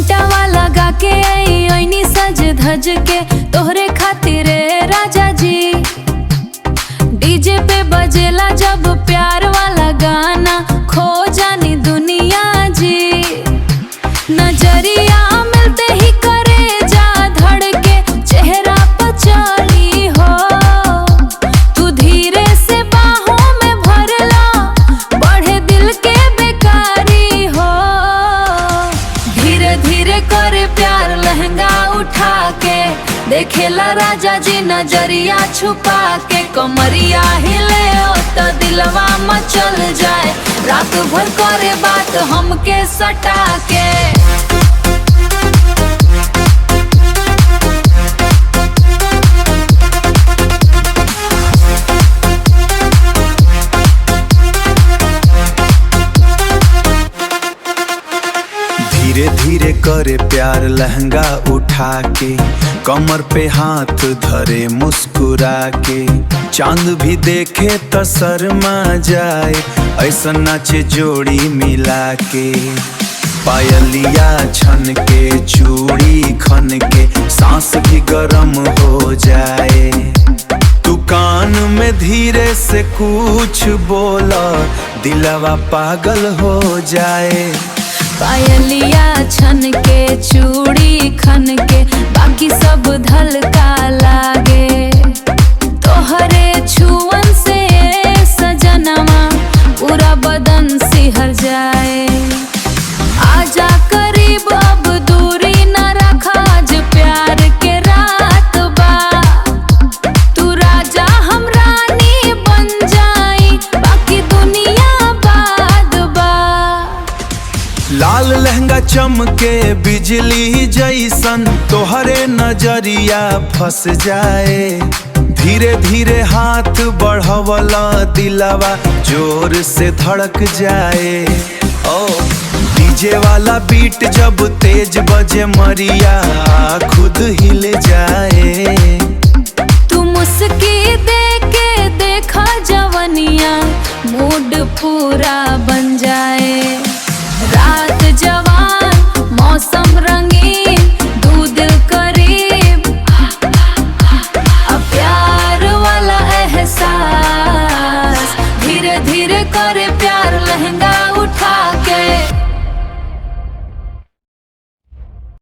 सेंटावा लगा के आई ओइनी सज धज के तोहरे खातिर राजा जी। डीजे पे बजेला जब प्यार वाला गाना खो जानी दुनिया जी। नजरिया मिलते ही करे जा धड़के चेहरा पर चली हो। तू धीरे से बाहों में भरला बढ़े दिल के बेकारी हो। धीरे धीरे करे प्यार लहंगा उठा के देखेला राजा जी नजरिया छुपा के। कमरिया हिले तो दिलवा मचल जाए रात भर करे बात हमके सटा के। धीरे धीरे करे प्यार लहंगा उठा के कमर पे हाथ धरे मुस्कुरा के। चांद भी देखे तो शर्मा जाए ऐसा नाचे जोड़ी मिला के। पायलिया छन के चूड़ी खन के सांस भी गरम हो जाए। तू कान में धीरे से कुछ बोला दिलवा पागल हो जाए। पायलिया छन के चूड़ी खन के बाकी सब धलका लागे। तोहरे छुअन से सजनवा पूरा बदन सिहर जाए। आजा करीब अब दूरी न रखा आज प्यार के रात बा। तू राजा हम रानी बन जाई बाकी दुनिया बाद बा। लाल लहंगा चमके बिजली जैसन तोहरे नजरिया फंस जाए। धीरे धीरे हाथ बढ़वला दिलवा जोर से धड़क जाए। ओ डीजे वाला बीट जब तेज बजे मरिया खुद हिल जाए। तू मुस्की दे के देखा जवनिया मूड पूरा बन जाए।